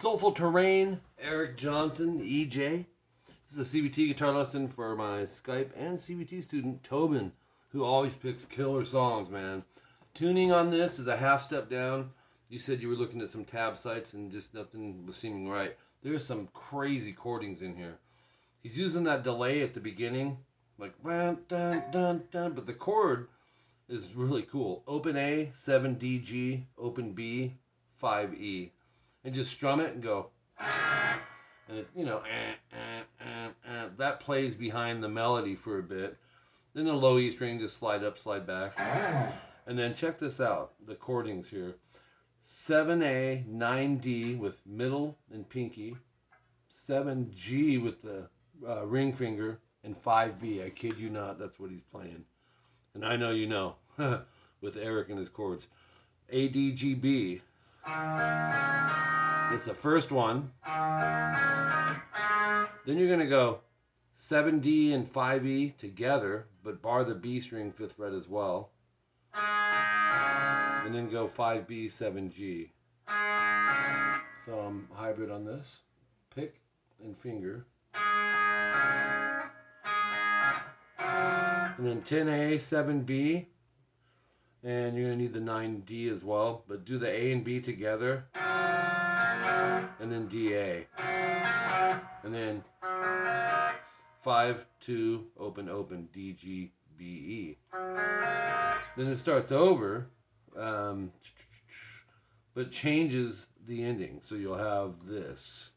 Soulful Terrain, Eric Johnson, EJ. This is a CBT guitar lesson for my Skype and CBT student, Tobin, who always picks killer songs, man. Tuning on this is a half step down. You said you were looking at some tab sites and just nothing was seeming right. There's some crazy chordings in here. He's using that delay at the beginning, like dun dun dun dun, but the chord is really cool. Open A, 7 D G, open B, 5 E. And just strum it and go. And it's, you know, that plays behind the melody for a bit. Then the low E string just slide up, slide back. And then check this out, the chordings here. 7A, 9D with middle and pinky. 7G with the ring finger. And 5B, I kid you not, that's what he's playing. And I know you know, with Eric and his chords. A, D, G, B. It's the first one. Then you're going to go 7D and 5E together, but bar the B string 5th fret as well. And then go 5B, 7G. So I'm hybrid on this. Pick and finger. And then 10A, 7B. And you're going to need the 9D as well, but do the A and B together. And then DA. And then 5, 2, open, open, D, G, B, E. Then it starts over, but changes the ending. So you'll have this.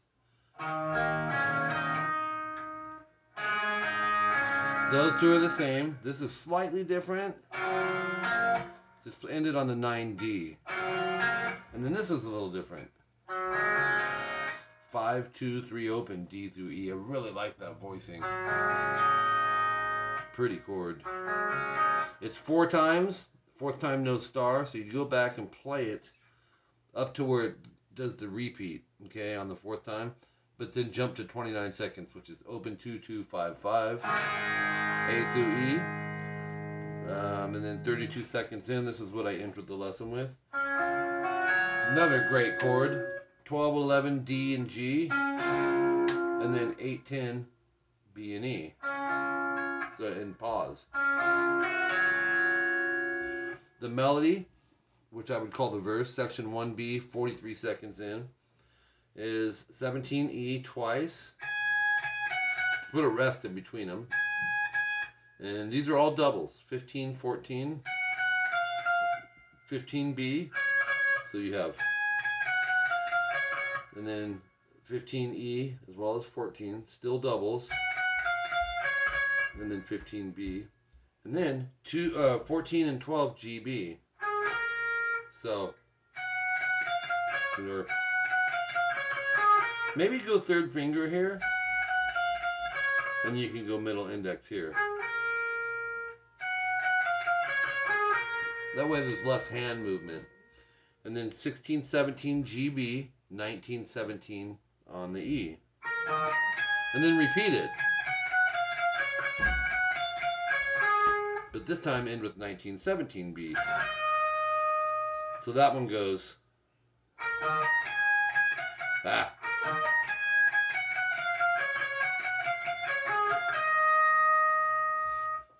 Those two are the same. This is slightly different. Just ended on the 9D. And then this is a little different. 5, 2, 3, open, D through E. I really like that voicing. Pretty chord. It's 4 times. 4th time no star. So you go back and play it up to where it does the repeat. Okay, on the 4th time. But then jump to 29 seconds, which is open 2, 2, 5, 5. A through E. And then 32 seconds in, this is what I entered the lesson with. Another great chord. 12, 11, D and G. And then 8, 10, B and E. So in pause. The melody, which I would call the verse, section 1B, 43 seconds in, is 17E twice. Put a rest in between them. And these are all doubles. 15, 14, 15B. So you have, and then 15E as well as 14, still doubles. And then 15B. And then 14 and 12 GB. So, maybe go 3rd finger here. And you can go middle index here. That way there's less hand movement. And then 16, 17 GB, 19, 17 on the E. And then repeat it. But this time end with 19, 17 B. So that one goes. Ah.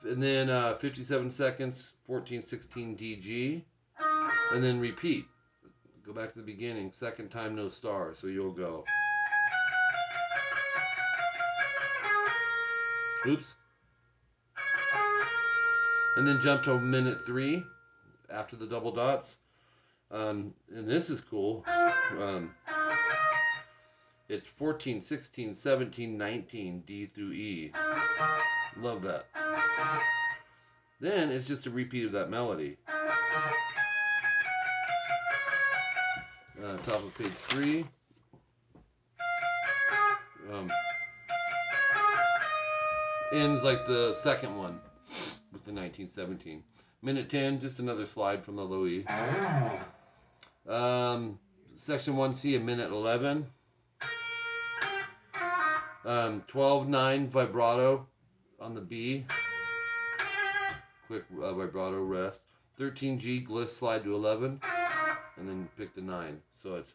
And then 57 seconds, 14, 16 DG, and then repeat. Go back to the beginning, 2nd time no star, so you'll go. Oops. And then jump to minute 3 after the double dots. And this is cool. It's 14, 16, 17, 19, D through E. Love that. Then it's just a repeat of that melody. Top of page 3. Ends like the 2nd one with the 1917. Minute 10, just another slide from the low E. Section 1C, a minute 11. 12-9 vibrato on the B. Quick vibrato rest. 13G gliss slide to 11. And then pick the 9. So it's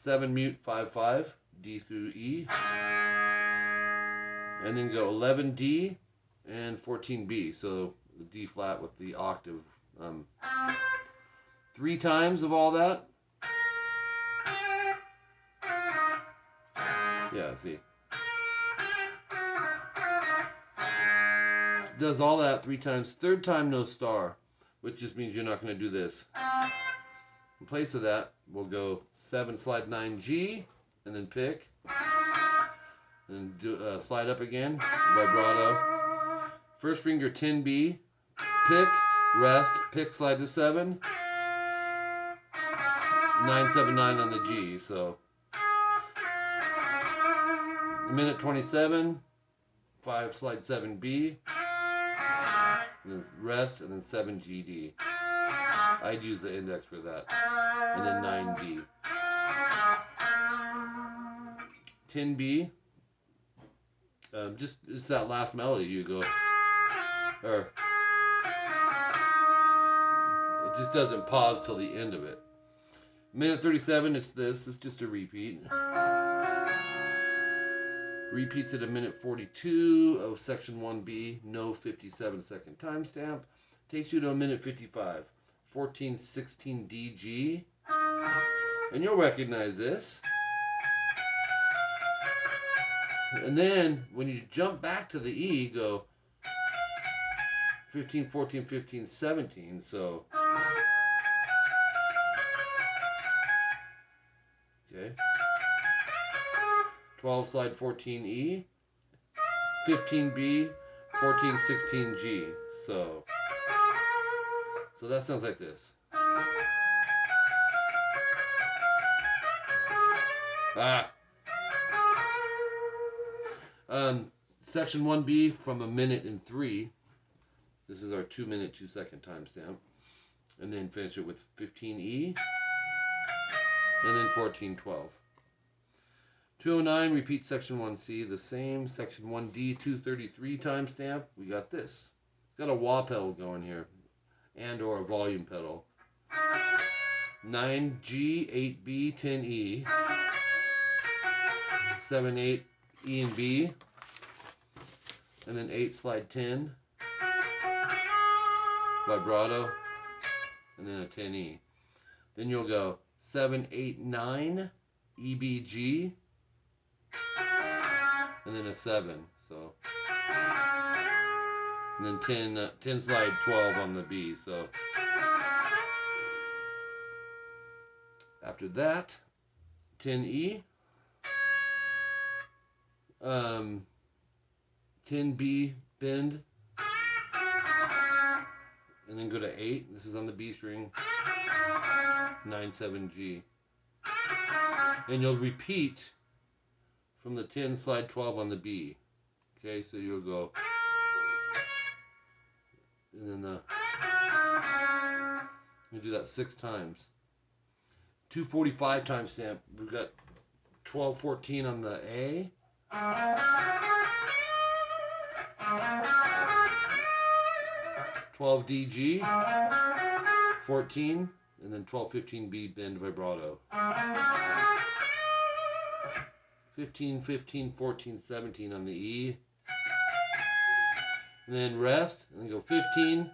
7 mute 5/5, D through E, and then go 11 D and 14 B. So the D flat with the octave. 3 times of all that. Yeah, see. Does all that 3 times. 3rd time, no star, which just means you're not going to do this. In place of that, we'll go 7, slide 9 G, and then pick, and do slide up again, vibrato. 1st finger 10 B, pick, rest, pick, slide to 7, 9 7 9 on the G. So a minute 27, 5 slide 7 B, and then rest, and then 7 G D. I'd use the index for that, and then 9 D. 10 B. Just it's that last melody you go, or it just doesn't pause till the end of it. Minute 37, it's this. It's just a repeat. Repeats at a minute 42 of section 1B. No 57-second timestamp. Takes you to a minute 55. 14/16 D G. And you'll recognize this. And then when you jump back to the E, go 15, 14, 15, 17. So, okay. 12 slide 14 E, 15 B, 14, 16 G. So that sounds like this. Section 1B from a minute and 3. This is our 2 minute 2 second timestamp. And then finish it with 15 E. And then 14 12. 209, repeat section 1C, the same. Section 1D, 233 timestamp. We got this. It's got a wah pedal going here, and or a volume pedal. 9G, 8B, 10E. 7, 8, E and B. And then 8, slide 10. Vibrato. And then a 10E. Then you'll go 7, 8, 9, EBG. And then a 7, so, and then 10 slide 12 on the B. So after that, 10E, 10B bend, and then go to 8. This is on the B string. 9 7 G, and you'll repeat from the 10 slide 12 on the B. Okay, so you'll go, and then you do that 6 times. 245 timestamp. We've got 12/14 on the A. 12 DG. 14, and then 12/15 B bend vibrato. 15, 15, 14, 17 on the E. And then rest, and then go 15,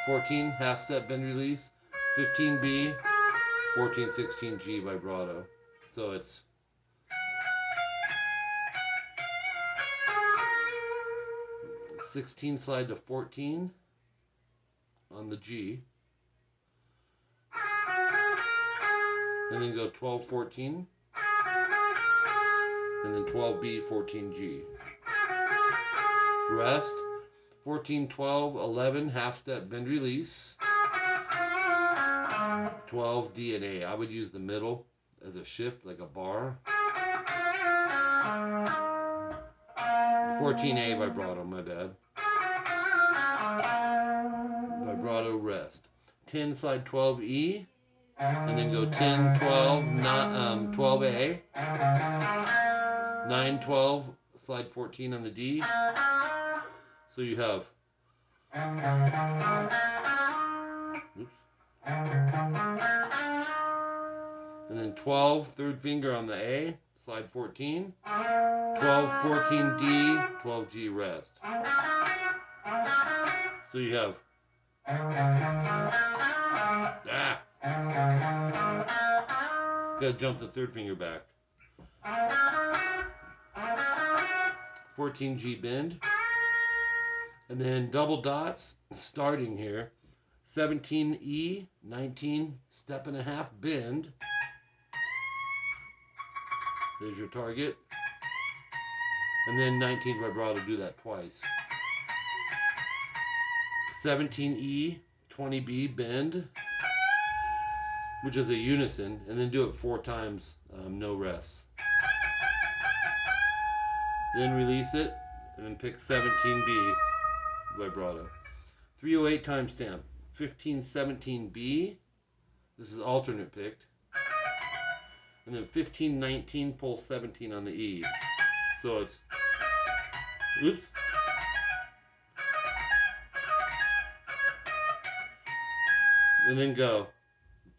14, half step bend release, 15 B, 14, 16 G vibrato. So it's (16) slide to 14 on the G. And then go 12, 14. And then 12B, 14G. Rest, 14, 12, 11, half step bend release. 12 D and A. I would use the middle as a shift, like a bar. 14A vibrato, my bad. Vibrato rest. 10 slide 12E. And then go 10, 12, 12A. 9, 12, slide 14 on the D. So you have, oops. And then 12, third finger on the A, slide 14. 12, 14 D, 12 G rest. So you have gotta jump the third finger back. 14 G bend. And then double dots starting here. 17 E, 19 step and a half bend. There's your target. And then 19 vibrato, do that twice. 17 E, 20 B bend, which is a unison, and then do it 4 times, no rest. Then release it, and then pick 17 B vibrato. 308 timestamp, 15 17 B. This is alternate picked. And then 15 19 pull 17 on the E. So it's oops. And then go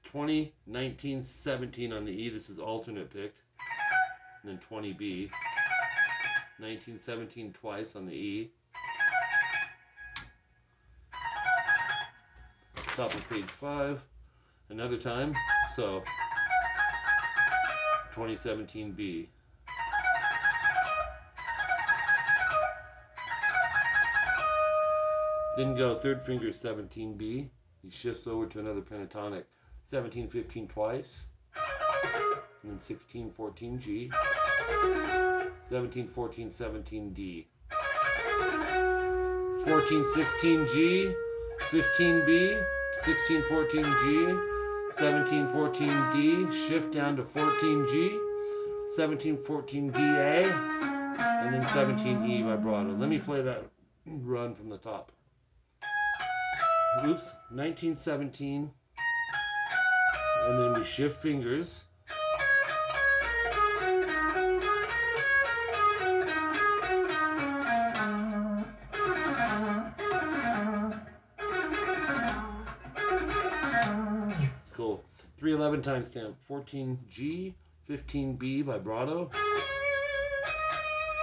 20 19 17 on the E. This is alternate picked. And then 20 B. 19 17 twice on the E. Top of page 5. Another time. So 2017 B. Then go third finger 17 B. He shifts over to another pentatonic. 17 15 twice. And then 16 14 G. 17 14 17 D. 14 16 G. 15 B. 16 14 G. 17 14 D. Shift down to 14 G. 17 14 D A. And then 17 E vibrato. Let me play that run from the top. Oops, 1917, and then we shift fingers. It's cool. 311 timestamp, 14 G, 15 B vibrato,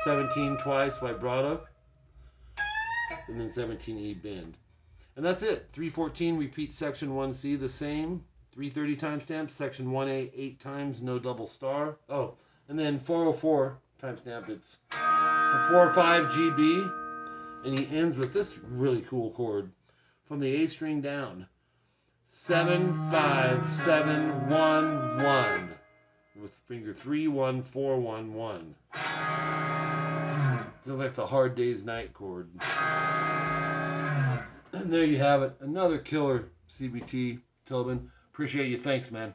17 twice vibrato, and then 17 E bend. And that's it. 314, repeat section 1C the same. 330 timestamp, section 1A 8 times, no double star. Oh, and then 404 timestamp, it's 4/5 GB. And he ends with this really cool chord from the A string down. 7 5 7 1 1 with finger 3 1 4 1 1. Sounds like the Hard Day's Night chord. And there you have it. Another killer CBT, Tobin. Appreciate you. Thanks, man.